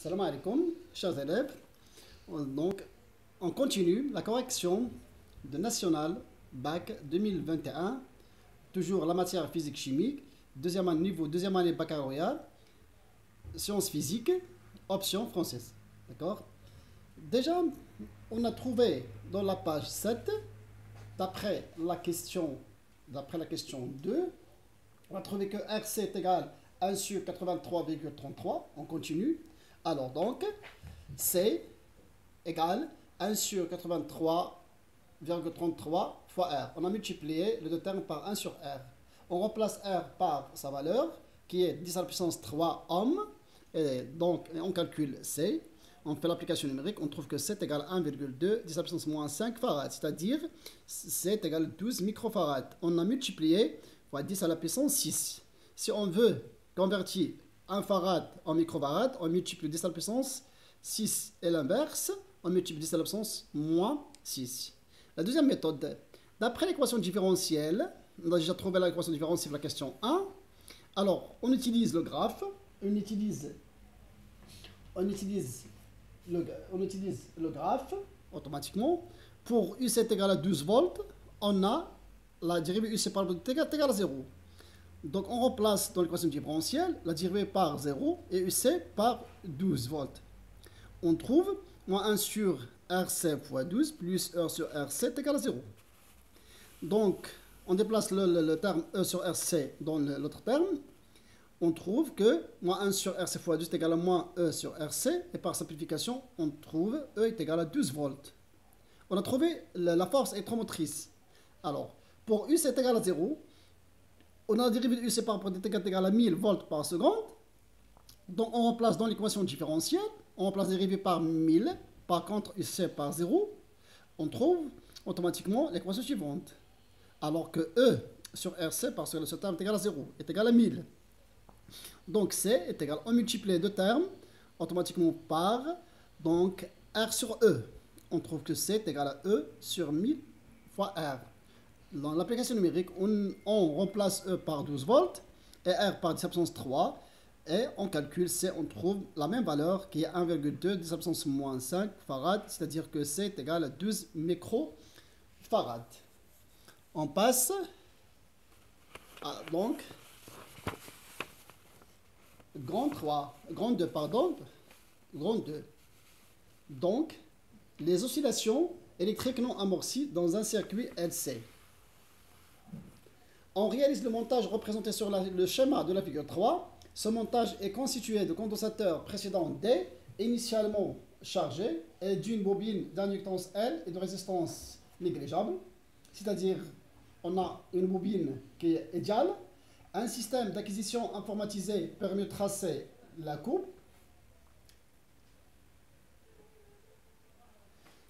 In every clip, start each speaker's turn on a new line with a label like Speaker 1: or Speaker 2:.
Speaker 1: Salam alaikum, chers élèves. Donc, on continue la correction de National Bac 2021, toujours la matière physique-chimique, deuxième année baccalauréat, sciences physiques, option française. D'accord? Déjà, on a trouvé dans la page 7, d'après la question 2, on a trouvé que RC est égal à 1 sur 83,33. On continue. Alors donc, C égale 1 sur 83,33 fois R. On a multiplié les deux termes par 1 sur R. On remplace R par sa valeur, qui est 10 à la puissance 3 ohms. Et donc, on calcule C. On fait l'application numérique, on trouve que C est égal à 1,2, 10 à la puissance moins 5 farad, c'est-à-dire C est égal à 12 microfarad. On a multiplié fois 10 à la puissance 6. Si on veut convertir 1 farad en microfarad, on multiplie 10 à la puissance 6 et l'inverse, on multiplie 10 à la puissance moins 6. La deuxième méthode, d'après l'équation différentielle, on a déjà trouvé l'équation différentielle de la question 1. Alors, on utilise le graphe, on utilise le graphe automatiquement. Pour UC est égal à 12 volts, on a la dérivée UC par est égal à 0. Donc on remplace dans l'équation différentielle la dérivée par 0 et UC par 12 volts. On trouve moins 1 sur RC fois 12 plus E sur RC est égal à 0. Donc on déplace le terme E sur RC dans l'autre terme. On trouve que moins 1 sur RC fois 12 est égal à moins E sur RC. Et par simplification, on trouve E est égal à 12 volts. On a trouvé la force électromotrice. Alors, pour U c'est égal à 0, on a la dérivée de UC par rapport est égal à 1000 volts par seconde. Donc, on remplace dans l'équation différentielle, on remplace la dérivée par 1000. Par contre, UC par 0, on trouve automatiquement l'équation suivante. Alors que E sur RC, parce que ce terme est égal à 0, est égal à 1000. Donc C est égal, on multiplie les deux termes automatiquement par donc R sur E. On trouve que C est égal à E sur 1000 fois R. Dans l'application numérique, on remplace E par 12 volts et R par 10 à la puissance 3. Et on calcule C, on trouve la même valeur qui est 1,2 10 à la puissance moins 5 farad, c'est-à-dire que C est égal à 12 microfarad. On passe à donc grand 2. Donc, les oscillations électriques non amorcies dans un circuit LC. On réalise le montage représenté sur le schéma de la figure 3. Ce montage est constitué de condensateurs précédents D, initialement chargés, et d'une bobine d'inductance L et de résistance négligeable. C'est-à-dire, on a une bobine qui est idéale. Un système d'acquisition informatisé permet de tracer la courbe.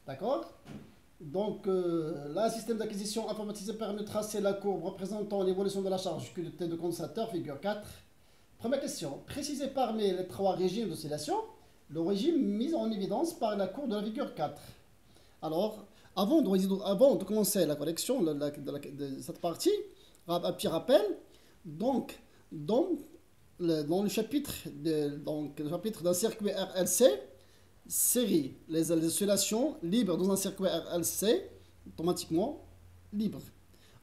Speaker 1: D'accord? Donc, là, un système d'acquisition informatisé permet de tracer la courbe représentant l'évolution de la charge Q de condensateur, figure 4. Première question. Précisez parmi les trois régimes d'oscillation le régime mis en évidence par la courbe de la figure 4. Alors, avant de commencer la correction de cette partie, un petit rappel. Donc, dans le chapitre d'un circuit RLC, série, les oscillations libres dans un circuit RLC, automatiquement libres.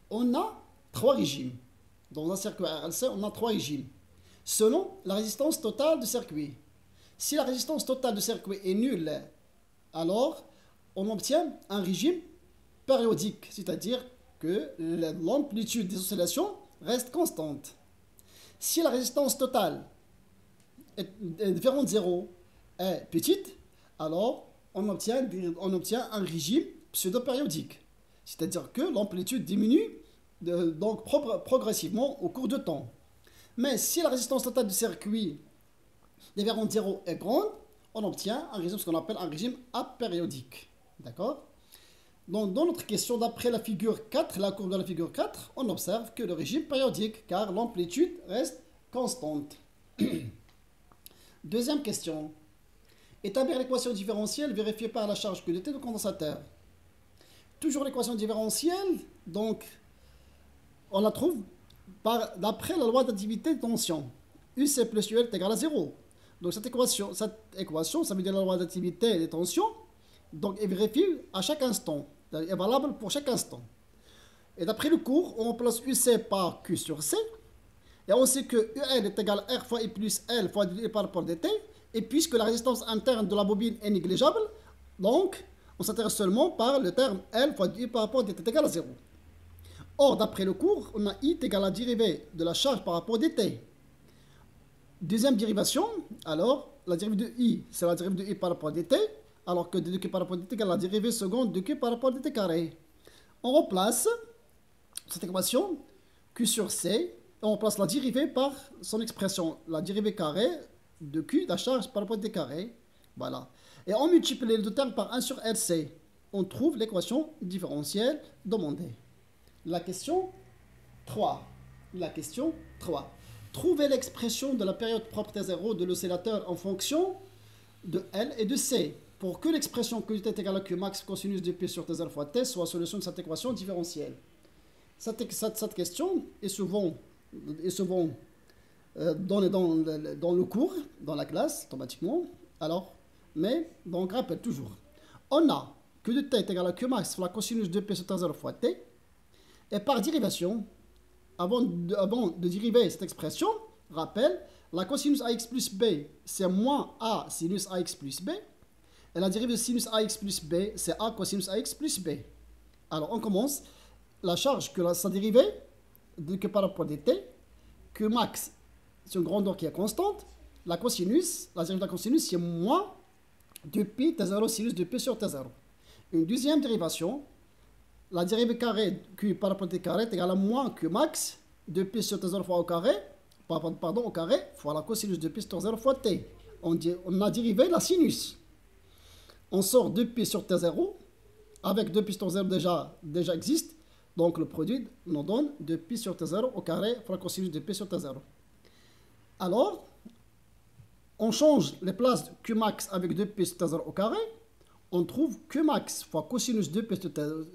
Speaker 1: On a trois régimes. Dans un circuit RLC, on a trois régimes. Selon la résistance totale du circuit. Si la résistance totale du circuit est nulle, alors on obtient un régime périodique, c'est-à-dire que l'amplitude des oscillations reste constante. Si la résistance totale est différente de 0 est petite, alors on obtient un régime pseudo-périodique. C'est-à-dire que l'amplitude diminue donc progressivement au cours du temps. Mais si la résistance totale du circuit différente de 0 est grande, on obtient un régime, ce qu'on appelle un régime apériodique. D'accord? Donc, dans notre question, d'après la figure 4, la courbe de la figure 4, on observe que le régime périodique, car l'amplitude reste constante. Deuxième question. Établir l'équation différentielle vérifiée par la charge Q de T de condensateur. Toujours l'équation différentielle, donc, on la trouve d'après la loi d'additivité de tension. UC plus UL est égal à 0. Donc cette équation, ça veut dire la loi d'activité et des tensions. Donc elle vérifie à chaque instant. Elle est valable pour chaque instant. Et d'après le cours, on remplace UC par Q sur C. Et on sait que UL est égal à R fois I plus L fois I par rapport à dt. Et puisque la résistance interne de la bobine est négligeable, donc on s'intéresse seulement par le terme L fois I par rapport à dt est égal à 0. Or, d'après le cours, on a I est égal à la dérivée de la charge par rapport à dt. Deuxième dérivation, alors, la dérivée de I, c'est la dérivée de I par rapport à dt, alors que dq par rapport à dt est égal à la dérivée seconde de Q par rapport à dt carré. On remplace cette équation Q sur C, on remplace la dérivée par son expression, la dérivée carrée de Q, la charge par rapport à dt carré. Voilà. Et on multiplie les deux termes par 1 sur LC. On trouve l'équation différentielle demandée. La question 3. La question 3. Trouvez l'expression de la période propre T0 de l'oscillateur en fonction de L et de C pour que l'expression Q est égale à Q max cosinus de P sur T0 fois T soit la solution de cette équation différentielle. Cette question est souvent donnée dans le cours, dans la classe, automatiquement. Alors, mais donc rappelle toujours. On a Q de T est égal à Q max fois la cosinus de P sur T0 fois T. Et par dérivation, avant de dériver cette expression, rappelle, la cosinus AX plus B, c'est moins A sinus AX plus B. Et la dérivée de sinus AX plus B, c'est A cosinus AX plus B. Alors, on commence. La charge que sa dérivée, que par rapport à dt, que max, c'est une grandeur qui est constante. La cosinus, la dérivée de la cosinus, c'est moins 2pi T0 sinus de P sur T0. Une deuxième dérivation, la dérivée carré Q par rapport à T carré est égale à moins Q max de P sur T0 fois au carré, au carré, fois la cosinus de P sur T0 fois T. On a dérivé la sinus. On sort 2Pi sur T0, avec 2Pi sur T0 déjà existe, donc le produit nous donne 2Pi sur T0 au carré fois la cosinus de P sur T0. Alors, on change les places de Q max avec 2Pi sur T0 au carré, on trouve Q max fois cosinus de P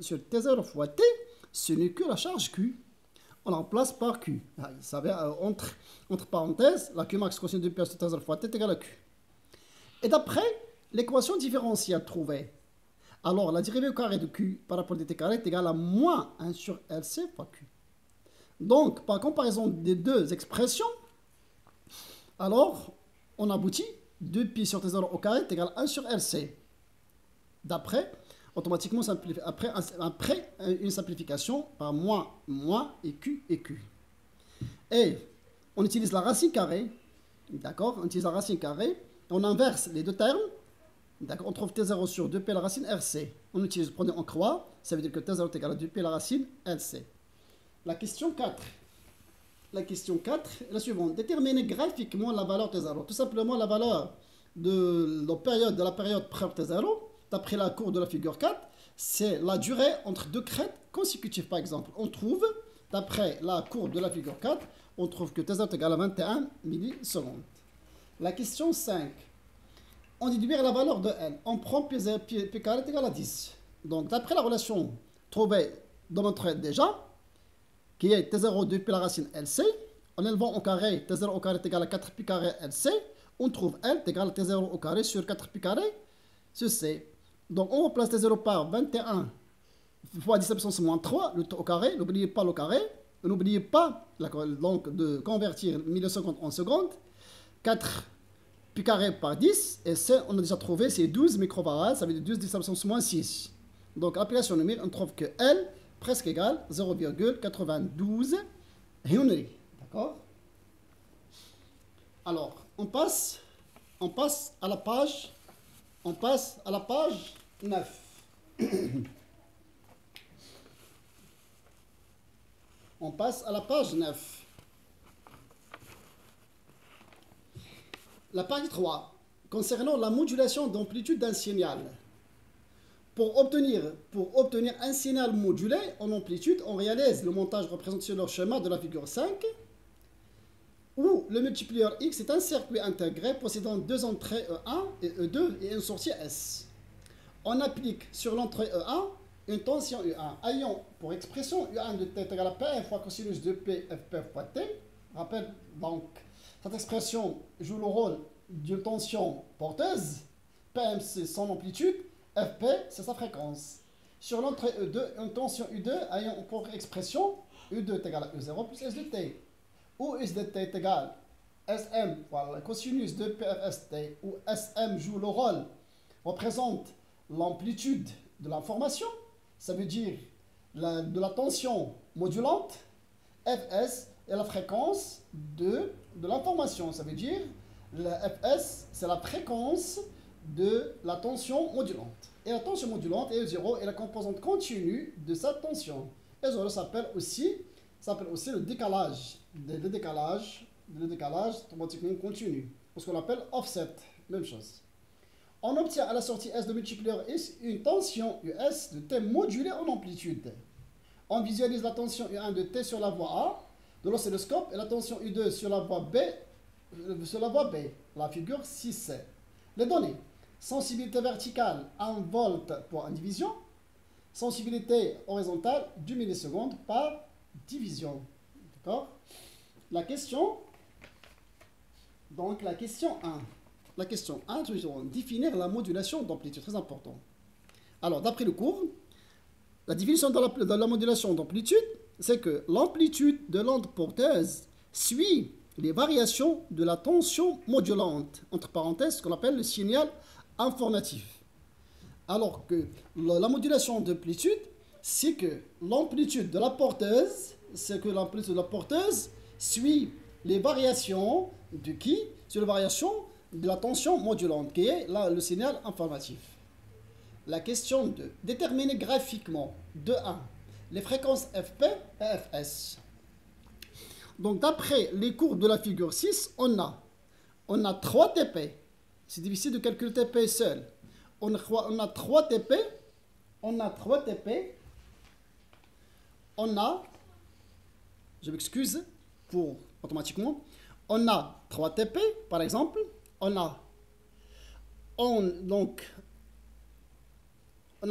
Speaker 1: sur T0 fois T, ce n'est que la charge Q. On la remplace par Q. Ça veut, entre parenthèses, la Q max cosinus de P sur T0 fois T est égale à Q. Et d'après l'équation différentielle trouvée, alors la dérivée au carré de Q par rapport à dt carré est égale à moins 1 sur LC fois Q. Donc, par comparaison des deux expressions, alors on aboutit 2pi sur T0 au carré est égal à 1 sur LC. D'après, automatiquement, après une simplification par moins et Q. Et on utilise la racine carrée, d'accord? On utilise la racine carrée, on inverse les deux termes, d'accord? On trouve T0 sur 2P la racine RC. On utilise le produit en croix, ça veut dire que T0 est égal à 2P la racine LC. La question 4. La question 4 est la suivante. Déterminez graphiquement la valeur T0. Tout simplement la valeur de la période propre T0, d'après la courbe de la figure 4, c'est la durée entre deux crêtes consécutives, par exemple. On trouve, d'après la courbe de la figure 4, on trouve que T0 est égal à 21 millisecondes. La question 5. On déduit la valeur de L. On prend P carré est égal à 10. Donc, d'après la relation trouvée dans notre aide déjà, qui est T0 2 pi la racine LC, en élevant au carré, T0 au carré est égal à 4 pi carré LC, on trouve L est égal à T0 au carré sur 4 pi carré sur C. Donc, on remplace T0 par 21 fois 10 puissance moins 3, le au carré. N'oubliez pas le carré. N'oubliez pas donc, de convertir millisecondes en secondes. 4 pi carré par 10. Et C, on a déjà trouvé, c'est 12 microfarads. Ça veut dire 12 10 puissance moins 6. Donc, application numérique, on trouve que L presque égale 0,92 Henry. D'accord? Alors, on passe à la page 9. On passe à la page 9. La page 3. Concernant la modulation d'amplitude d'un signal. Pour obtenir un signal modulé en amplitude, on réalise le montage représenté sur le schéma de la figure 5, où le multiplieur X est un circuit intégré possédant deux entrées E1 et E2 et une sortie S. On applique sur l'entrée E1 une tension U1, ayant pour expression U1 de T égale à P fois cosinus de P FP fois T. Rappelle donc, cette expression joue le rôle d'une tension porteuse, PM c'est son amplitude, Fp c'est sa fréquence. Sur l'entrée E2, une tension U2 ayant pour expression U2 est égal à E0 plus S de T, où S de T est égal à Sm, voilà, la cosinus de PFST, où Sm joue le rôle, représente l'amplitude de l'information, ça veut dire de la tension modulante, Fs est la fréquence de l'information, ça veut dire la Fs c'est la fréquence de la tension modulante. Et la tension modulante est E0 est la composante continue de sa tension. E0 s'appelle aussi le décalage. Le décalage automatiquement continu. Ce qu'on appelle offset. Même chose. On obtient à la sortie S de multiplieur S une tension US de T modulée en amplitude. On visualise la tension U1 de T sur la voie A de l'oscilloscope et la tension U2 sur la voie B, la figure 6C. Les données. Sensibilité verticale 1 volt pour division. Sensibilité horizontale 2 millisecondes par division. D'accord? La question 1. La question 1, toujours définir la modulation d'amplitude, très important. Alors, d'après le cours, la définition de la modulation d'amplitude, c'est que l'amplitude de l'onde porteuse suit les variations de la tension modulante, entre parenthèses, ce qu'on appelle le signal informatif. Alors que la modulation d'amplitude, c'est que l'amplitude de la porteuse, suit les variations de qui? Sur les variations de la tension modulante, qui est là, le signal informatif. La question 2. Déterminer graphiquement, de 1, les fréquences Fp et Fs. Donc, d'après les courbes de la figure 6, on a 3 TP. C'est difficile de calculer TP seul. On a 3 TP. Je m'excuse pour automatiquement. On a 3 TP, par exemple. On a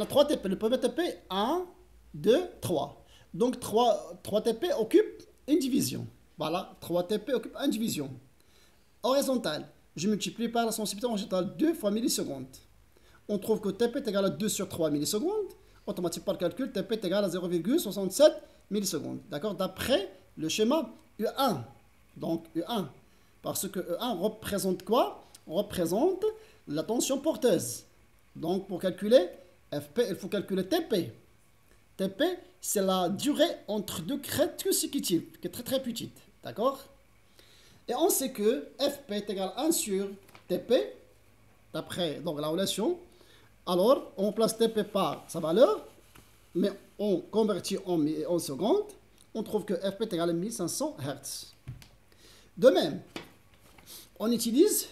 Speaker 1: 3 TP. Le premier TP, 1, 2, 3. Donc, 3 TP occupent une division. Voilà, 3 TP occupent une division. Horizontale, je multiplie par la sensibilité horizontale 2 fois millisecondes. On trouve que TP est égal à 2 sur 3 millisecondes. Automatiquement par calcul, TP est égal à 0,67 millisecondes. D'accord? D'après le schéma U1. Donc, U1. Parce que E1 représente quoi? Représente la tension porteuse. Donc, pour calculer Fp, il faut calculer TP. TP, c'est la durée entre deux crêtes consécutives, qui est très très petite. D'accord? Et on sait que Fp est égal à 1 sur TP, d'après donc, la relation. Alors, on place TP par sa valeur, mais on convertit en secondes. On trouve que Fp est égal à 1500 Hz. De même, on utilise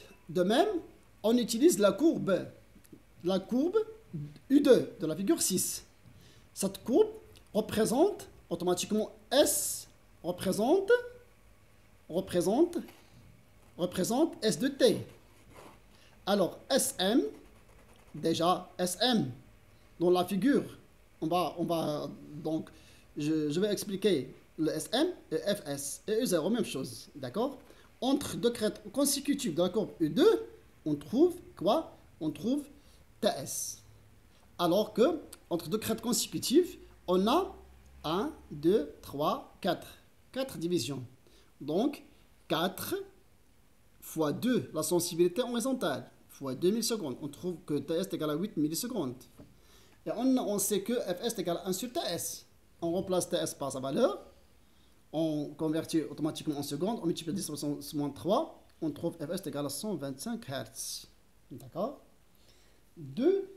Speaker 1: la courbe U2 de la figure 6. Cette courbe représente automatiquement S représente S de T. Alors SM, déjà SM dans la figure, on va donc je vais expliquer le SM et FS et U0, même chose, d'accord? Entre deux crêtes consécutives de la courbe U2, on trouve quoi? On trouve TS. Alors que entre deux crêtes consécutives, on a 1, 2, 3, 4. 4 divisions. Donc, 4 fois 2, la sensibilité horizontale, fois 2 millisecondes. On trouve que TS est égal à 8 millisecondes. Et on sait que Fs est égal à 1 sur TS. On remplace TS par sa valeur. On convertit automatiquement en secondes. On multiplie 10 fois moins 3. On trouve Fs est égal à 125 Hz. D'accord? 2.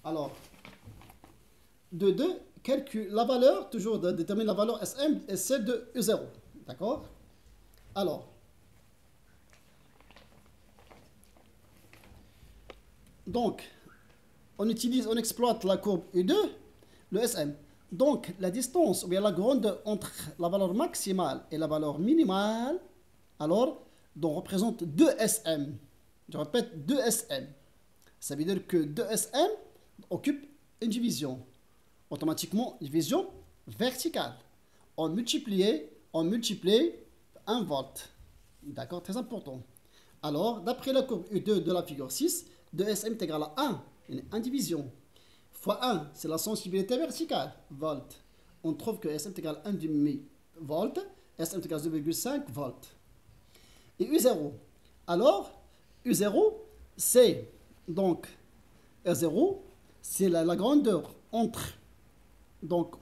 Speaker 1: Alors, 2, calcule la valeur, toujours détermine la valeur SM et celle de E0. D'accord? Alors, donc, on exploite la courbe U2, le SM. Donc, la distance, ou bien la grande entre la valeur maximale et la valeur minimale, alors, donc, représente 2SM. Je répète, 2SM. Ça veut dire que 2SM occupe une division. Automatiquement, division verticale. on multiplie 1 volt. D'accord, très important. Alors, d'après la courbe U2 de la figure 6, 2SM est égal à 1, une indivision. Fois 1, c'est la sensibilité verticale, volt. On trouve que SM est égal à 1 demi-volt, SM est égal à 2,5 volts. Et U0. Alors, U0, c'est donc U0, c'est la grandeur entre donc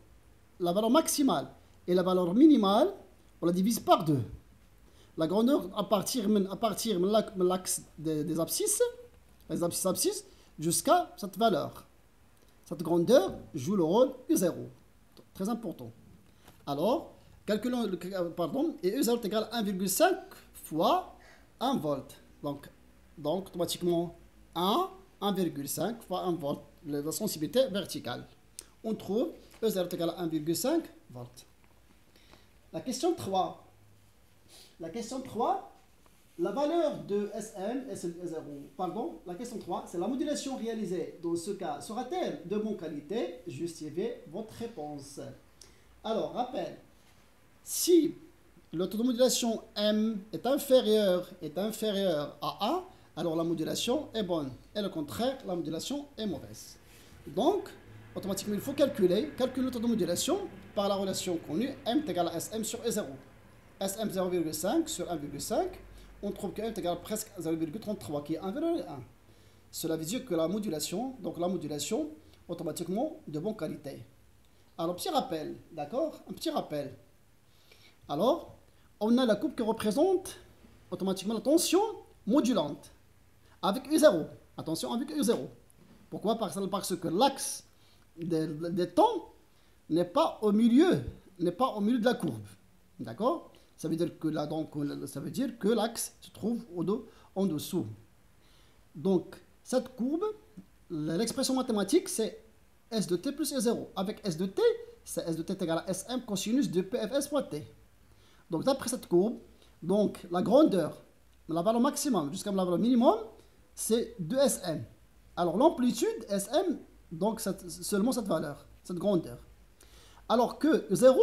Speaker 1: la valeur maximale et la valeur minimale, on la divise par 2. La grandeur à partir de l'axe des abscisses, les abscisses, jusqu'à cette valeur. Cette grandeur joue le rôle U0. Très important. Alors, calculons et U0 est égal à 1,5 fois 1 volt. Donc automatiquement 1,5 fois 1 volt, la sensibilité verticale. On trouve E0 est égal à 1,5 volts. La question 3. La question 3, la valeur de SM est 0. Pardon, la question 3, c'est la modulation réalisée dans ce cas sera-t-elle de bonne qualité? Justifiez votre réponse. Alors, rappel, si le taux de modulation M est inférieur à 1, alors la modulation est bonne. Et le contraire, la modulation est mauvaise. Donc, automatiquement, il faut calculer le taux de modulation par la relation connue M est égal à SM sur E0. SM 0,5 sur 1,5, on trouve que M est égal à presque 0,33 qui est 1,1. Cela veut dire que la modulation, automatiquement de bonne qualité. Alors, petit rappel, d'accord? Un petit rappel. Alors, on a la courbe qui représente automatiquement la tension modulante avec U0. Attention, avec U0. Pourquoi? Parce que l'axe des temps n'est pas au milieu de la courbe. D'accord? Ça veut dire que l'axe se trouve en dessous. Donc, cette courbe, l'expression mathématique, c'est S de t plus E0. Avec S de t, c'est S de t est égal à Sm cosinus de PFS fois t. Donc, d'après cette courbe, donc, la grandeur, la valeur maximum jusqu'à la valeur minimum, c'est 2Sm. Alors, l'amplitude, Sm, donc, seulement cette valeur, cette grandeur. Alors que 0,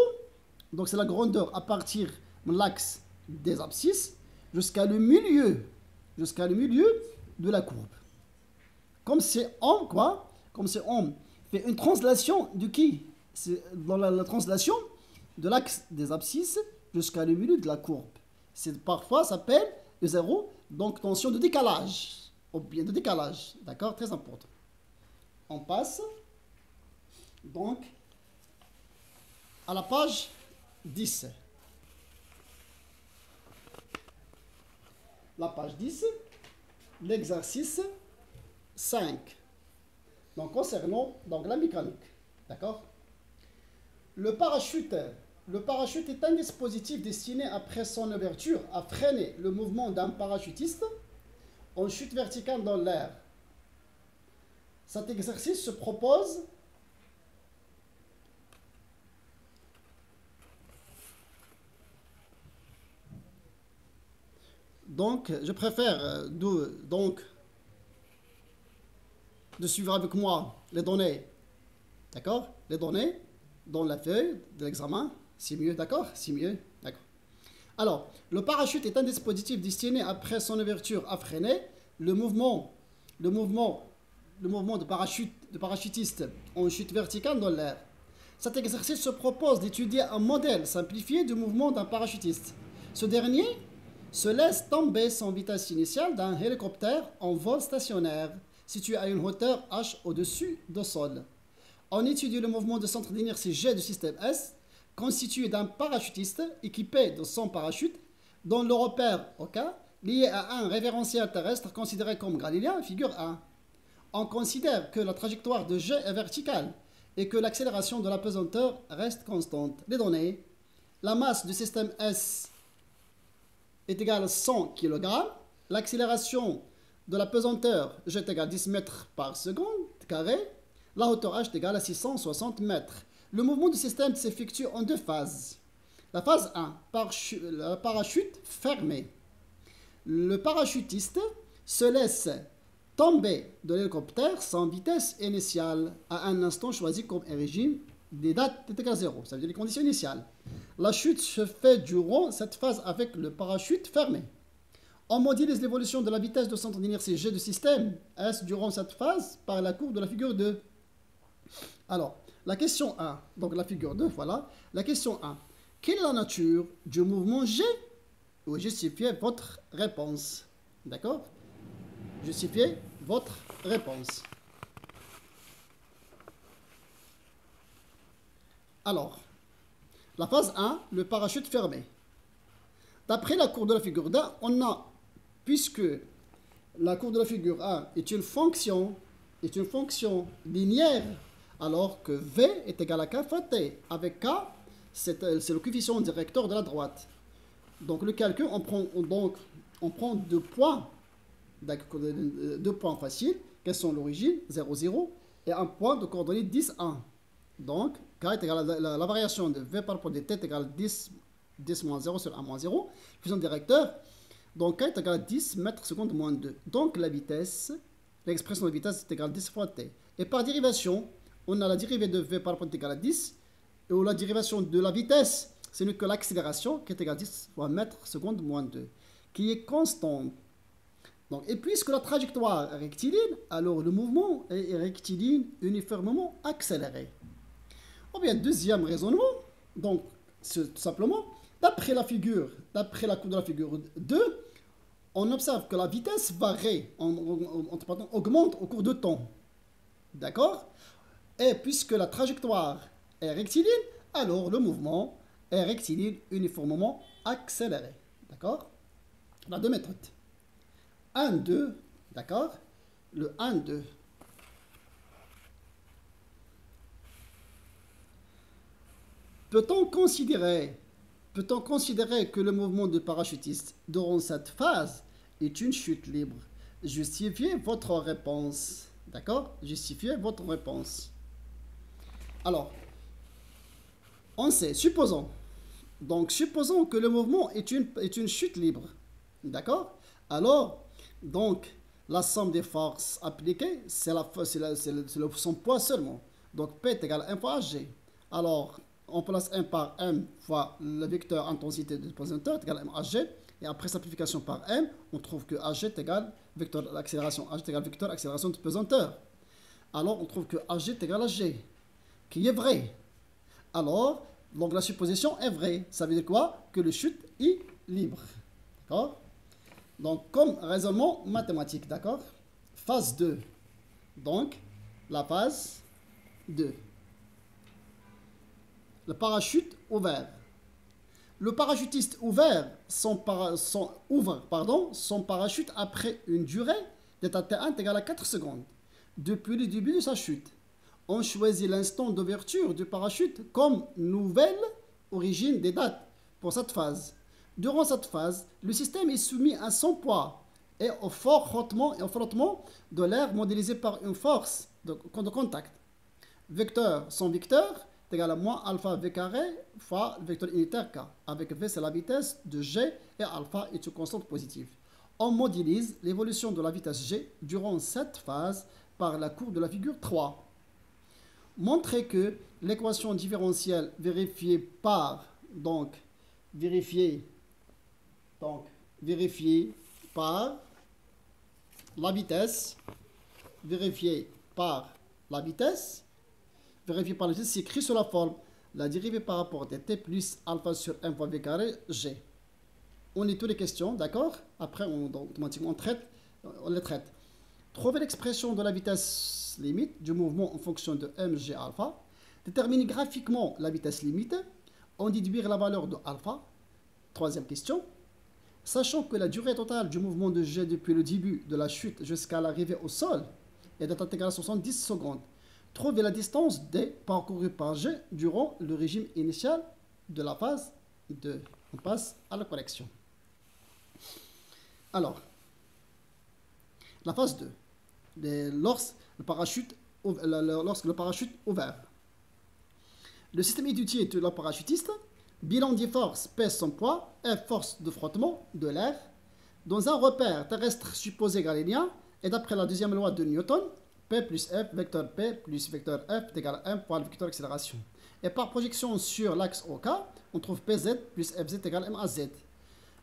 Speaker 1: donc c'est la grandeur à partir de l'axe des abscisses jusqu'à le milieu de la courbe. Comme si on fait une translation de qui? C'est dans la translation de l'axe des abscisses jusqu'à le milieu de la courbe. Parfois, ça s'appelle 0, donc tension de décalage, ou bien de décalage. D'accord? Très important. On passe donc à la page 10. La page 10, l'exercice 5. Donc, concernant la mécanique. D'accord? Le parachute est un dispositif destiné, après son ouverture, à freiner le mouvement d'un parachutiste en chute verticale dans l'air. Cet exercice se propose donc, je préfère de suivre avec moi les données, d'accord? Les données dans la feuille de l'examen, c'est mieux, d'accord? C'est mieux, d'accord. Alors, le parachute est un dispositif destiné, après son ouverture, à freiner le mouvement de parachutiste en chute verticale dans l'air. Cet exercice se propose d'étudier un modèle simplifié du mouvement d'un parachutiste. Ce dernier se laisse tomber sans vitesse initiale d'un hélicoptère en vol stationnaire, situé à une hauteur h au-dessus du sol. On étudie le mouvement de centre d'inertie G du système S, constitué d'un parachutiste équipé de son parachute, dont le repère OK, lié à un référentiel terrestre considéré comme galiléen, figure 1. On considère que la trajectoire de G est verticale et que l'accélération de la pesanteur reste constante. Les données: la masse du système S est égale à 100 kg, l'accélération de la pesanteur G est égale à 10 mètres par seconde carré, la hauteur h est égale à 660 mètres. Le mouvement du système s'effectue en deux phases. La phase 1, la parachute fermé. Le parachutiste se laisse tomber de l'hélicoptère sans vitesse initiale à un instant choisi comme origine des dates est égale à 0. Ça veut dire les conditions initiales. la chute se fait durant cette phase avec le parachute fermé. On modélise l'évolution de la vitesse de centre d'inertie G du système S durant cette phase par la courbe de la figure 2. Alors, la question 1, donc la figure 2, voilà. La question 1, quelle est la nature du mouvement G? Ou justifiez votre réponse. D'accord? Justifiez votre réponse. Alors, la phase 1, le parachute fermé. D'après la courbe de la figure 2, on a, puisque la courbe de la figure 1 est une fonction linéaire, alors que V est égal à K fois T. Avec K, c'est le coefficient directeur de la droite. Donc le calcul, on prend deux points faciles, quels sont l'origine, 0, 0, et un point de coordonnées 10, 1. Donc, K est égal à la variation de V par rapport à T est égal à 10 moins 0 sur 1 moins 0. Coefficient directeur, donc K est égal à 10 mètres secondes moins 2. Donc la vitesse, l'expression de vitesse est égale à 10 fois T. Et par dérivation, on a la dérivée de V par rapport à T égale à 10, et la dérivation de la vitesse, ce n'est que l'accélération qui est égale à 10 fois mètre seconde moins 2, qui est constante. Donc, et puisque la trajectoire est rectiligne, alors le mouvement est rectiligne uniformément accéléré. Ou bien, deuxième raisonnement, donc, tout simplement, d'après la courbe de la figure 2, on observe que la vitesse varie, augmente au cours de temps. D'accord? Et puisque la trajectoire est rectiligne, alors le mouvement est rectiligne uniformément accéléré. D'accord? On a deux méthodes. 1, 2, d'accord? Le 1, 2. Peut-on considérer que le mouvement du parachutiste durant cette phase est une chute libre? Justifiez votre réponse. D'accord? Justifiez votre réponse. Alors, on sait, supposons que le mouvement est une chute libre. D'accord? Alors, donc, la somme des forces appliquées, c'est son poids seulement. Donc, P est égal à 1 fois G. Alors, on place 1 par M fois le vecteur intensité du pesanteur est égal à M Hg. Et après simplification par M, on trouve que Hg est égal vecteur d'accélération. Hg est égal vecteur d'accélération du pesanteur. Alors, on trouve que Hg est égal à G, qui est vrai. Alors, donc la supposition est vraie. Ça veut dire quoi? Que le chute est libre. D'accord? Donc, comme raisonnement mathématique, d'accord? Phase 2. Donc, la phase 2. Le parachute ouvert. Le parachutiste ouvre son parachute après une durée d'état T1 égale à 4 secondes. Depuis le début de sa chute, on choisit l'instant d'ouverture du parachute comme nouvelle origine des dates pour cette phase. Durant cette phase, le système est soumis à son poids et au fort frottement de l'air modélisé par une force de contact. Son vecteur est égal à moins alpha v carré fois le vecteur unitaire k. Avec v, c'est la vitesse de g et alpha est une constante positive. On modélise l'évolution de la vitesse g durant cette phase par la courbe de la figure 3. Montrer que l'équation différentielle vérifiée par la vitesse, c'est écrit sur la forme la dérivée par rapport à t plus alpha sur 1 fois v carré g. On lit toutes les questions, d'accord? Après, automatiquement, on les traite. Trouver l'expression de la vitesse limite du mouvement en fonction de mg alpha. Déterminer graphiquement la vitesse limite. On déduire la valeur de alpha. Troisième question. Sachant que la durée totale du mouvement de G depuis le début de la chute jusqu'à l'arrivée au sol est égale à 70 secondes, trouver la distance D parcourue par G durant le régime initial de la phase 2. On passe à la correction. Alors, la phase 2, lorsque le parachute ouvert. Le système étudié de la parachutiste. Bilan des forces pèse son poids, F force de frottement de l'air, dans un repère terrestre supposé galiléen, et d'après la deuxième loi de Newton, P plus F, vecteur P plus vecteur F est égal à 1 fois le vecteur accélération. Et par projection sur l'axe OK, on trouve PZ plus FZ égale MAZ.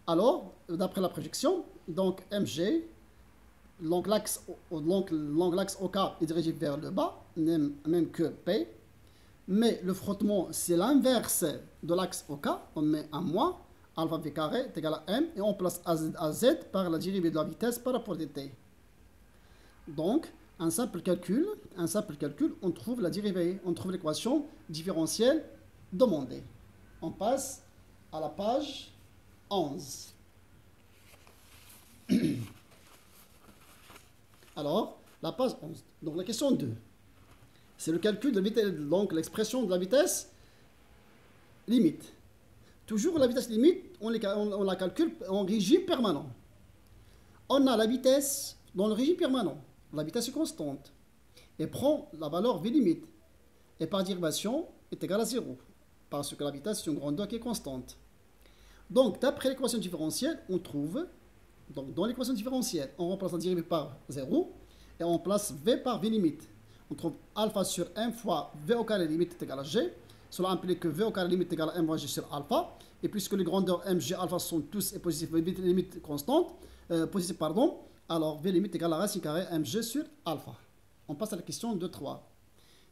Speaker 1: Alors, d'après la projection, donc MG, l'angle axe OK est dirigé vers le bas, même que P. Mais le frottement, c'est l'inverse de l'axe OK. On met un moins, alpha V carré est égal à M, et on place AZ par la dérivée de la vitesse par rapport à t. Donc, un simple calcul, on trouve la dérivée, on trouve l'équation différentielle demandée. On passe à la page 11. Alors, la page 11. Donc, la question 2. C'est le calcul de vitesse, donc l'expression de la vitesse limite. Toujours la vitesse limite, on la calcule en régime permanent. On a la vitesse dans le régime permanent. La vitesse est constante. Et prend la valeur V limite. Et par dérivation, est égale à 0. Parce que la vitesse est une grandeur qui est constante. Donc, d'après l'équation différentielle, on trouve, donc dans l'équation différentielle, on remplace la dérivée par 0 et on place V par V limite. On trouve alpha sur M fois V au carré limite est égal à G. Cela implique que V au carré limite est égal à M fois G sur alpha. Et puisque les grandeurs M, G, alpha sont tous positifs, V limite constante, alors V limite est égal à racine carrée MG sur alpha. On passe à la question 2.3.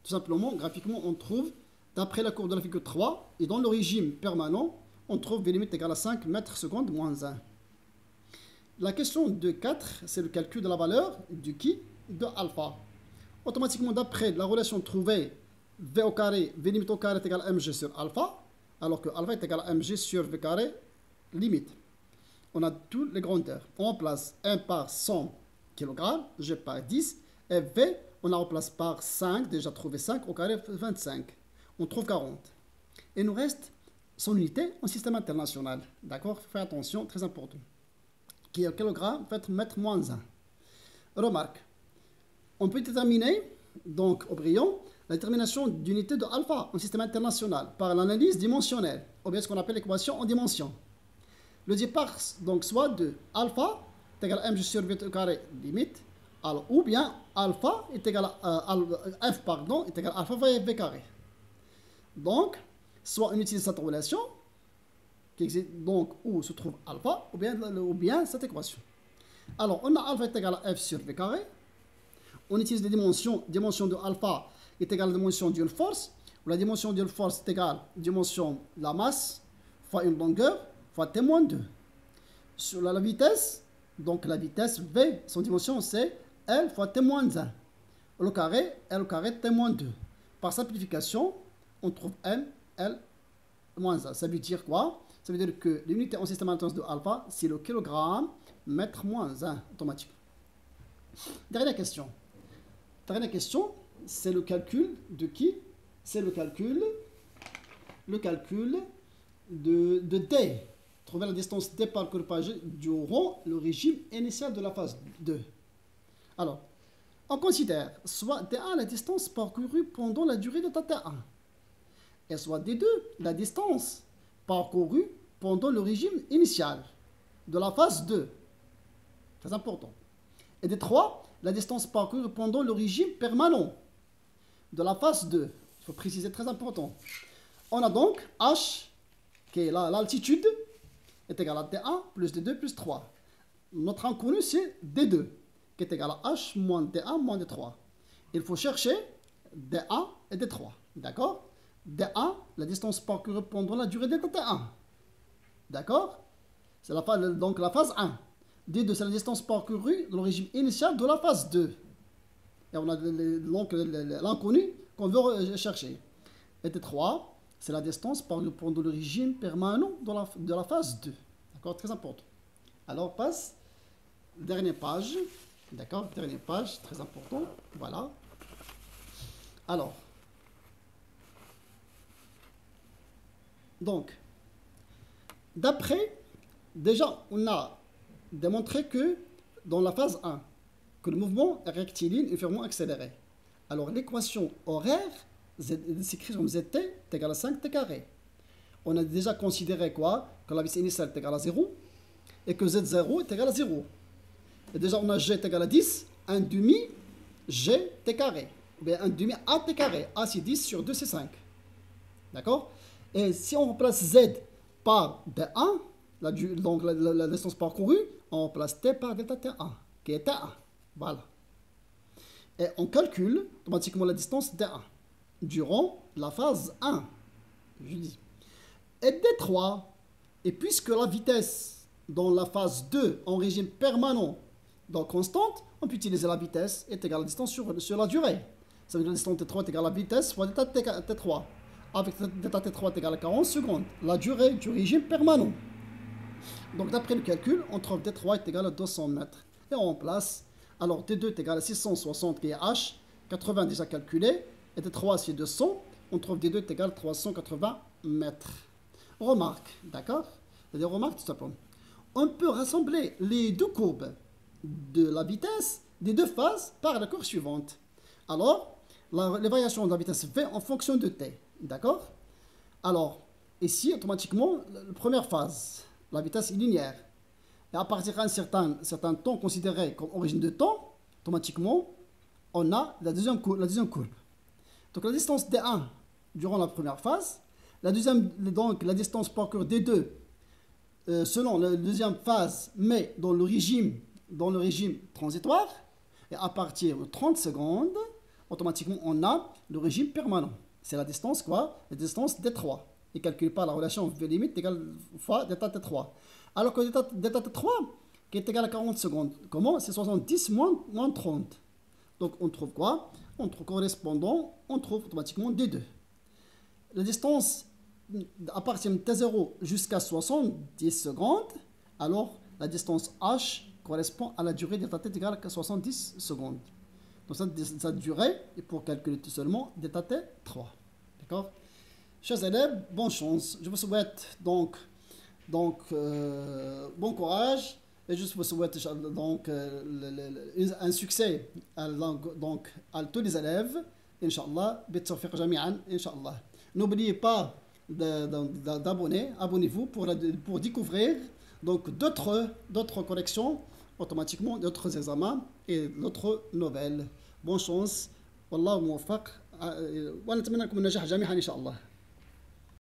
Speaker 1: Tout simplement, graphiquement, on trouve, d'après la courbe de la figure 3, et dans le régime permanent, on trouve V limite égale à 5 mètres secondes moins 1. La question 2.4, c'est le calcul de la valeur du qui de alpha. Automatiquement, d'après la relation trouvée, V au carré, V limite au carré est égal à MG sur alpha, alors que alpha est égal à MG sur V carré limite. On a toutes les grandeurs. On remplace 1 par 100 kg, G par 10, et V, on la remplace par 5, déjà trouvé 5, au carré 25. On trouve 40. Et il nous reste son unité en système international. D'accord? Faites attention, très important. Qui est kilogramme, fait mètre moins 1. Remarque, on peut déterminer, donc au brillant, la détermination d'unité de alpha en système international par l'analyse dimensionnelle, ou bien ce qu'on appelle l'équation en dimension. Le départ, donc, soit de alpha est égal à mg sur v au carré limite, alors, ou bien alpha est égal à f, est égal à alpha fois v carré. Donc, soit on utilise cette relation, qui existe donc où se trouve alpha, ou bien cette équation. Alors, on a alpha est égal à f sur v carré. On utilise les dimensions. Dimension de alpha est égale à la dimension d'une force. La dimension d'une force est égale à la dimension de la masse fois une longueur fois t moins 2. Sur la vitesse, donc la vitesse v, son dimension c'est L fois t moins 1. Le carré, L au carré t moins 2. Par simplification, on trouve M, L moins 1. Ça veut dire quoi? Ça veut dire que l'unité en système international de alpha, c'est le kilogramme mètre moins 1 automatique. Dernière question. Dernière question, c'est le calcul de qui? C'est le calcul de D. Trouver la distance D parcourue par G durant le régime initial de la phase 2. Alors, on considère soit D1 la distance parcourue pendant la durée de T1, et soit D2 la distance parcourue pendant le régime initial de la phase 2. Très important. Et D3, la distance parcourue pendant le régime permanent de la phase 2. Il faut préciser, très important. On a donc H, qui est l'altitude, est égal à D1 plus D2 plus 3. Notre inconnu, c'est D2, qui est égal à H moins D1 moins D3. Il faut chercher D1 et D3. D'accord? D1, la distance parcourue pendant la durée de T1. D'accord? C'est donc la phase 1. D2, c'est la distance parcourue dans le régime initial de la phase 2. Et on a donc l'inconnu qu'on veut chercher. Et T3, c'est la distance parcourue pendant le régime permanent de la phase 2. D'accord? Très important. Alors, on passe. Dernière page. D'accord? Dernière page, très important. Voilà. Alors. Donc, d'après, déjà, on a démontré que dans la phase 1, que le mouvement est rectiligne uniformément accéléré. Alors, l'équation horaire s'écrit comme Zt est égal à 5t carré. On a déjà considéré quoi? Que la vitesse initiale est égale à 0 et que Z0 est égal à 0. Et déjà, on a G est égal à 10, 1 demi G t carré. Ou bien 1 demi A t carré. A c'est 10 sur 2 c'est 5. D'accord? Et si on remplace Z par D1, donc la distance parcourue, on remplace T par delta T1, qui est T1. Voilà. Et on calcule automatiquement la distance D1 durant la phase 1. Je dis. Et D3, et puisque la vitesse dans la phase 2 en régime permanent, donc constante, on peut utiliser la vitesse est égale à la distance sur la durée. Ça veut dire que la distance T3 est égale à la vitesse fois delta T3. Avec delta T3 est égal à 40 secondes. La durée du régime permanent. Donc d'après le calcul, on trouve D3 est égal à 200 mètres. Et on remplace. Alors D2 est égal à 660 qui est H. 80 déjà calculé. Et D3 c'est 200. On trouve D2 est égal à 380 mètres. Remarque, d'accord? C'est-à-dire remarque tout simplement. On peut rassembler les deux courbes de la vitesse des deux phases par la courbe suivante. Alors, les variations de la vitesse V en fonction de T. D'accord? Alors, ici, automatiquement, la première phase, la vitesse est linéaire. Et à partir d'un certain temps considéré comme origine de temps, automatiquement, on a la deuxième courbe. Donc, la distance D1 durant la première phase, la deuxième, donc la distance parcourue D2 selon la deuxième phase, mais dans le régime transitoire, et à partir de 30 secondes, automatiquement, on a le régime permanent. C'est la distance quoi? La distance D3. Et calculé par la relation V limite égale fois delta T3. Alors que delta T3, qui est égal à 40 secondes, comment? C'est 70 moins 30. Donc on trouve quoi? On trouve correspondant, on trouve automatiquement D2. La distance à partir de T0 jusqu'à 70 secondes, alors la distance H correspond à la durée delta T égale à 70 secondes. Donc cette durée est pour calculer tout seulement delta T3. D'accord? Chers élèves, bonne chance. Je vous souhaite donc bon courage et je vous souhaite donc un succès à tous les élèves. Inch'Allah, بالتوفيق جميعا, Inch'Allah. N'oubliez pas d'abonner, abonnez-vous pour découvrir donc d'autres corrections automatiquement, d'autres examens et d'autres nouvelles. Bonne chance. والله موفق ونتمنى لكم النجاح جميعا إن شاء الله.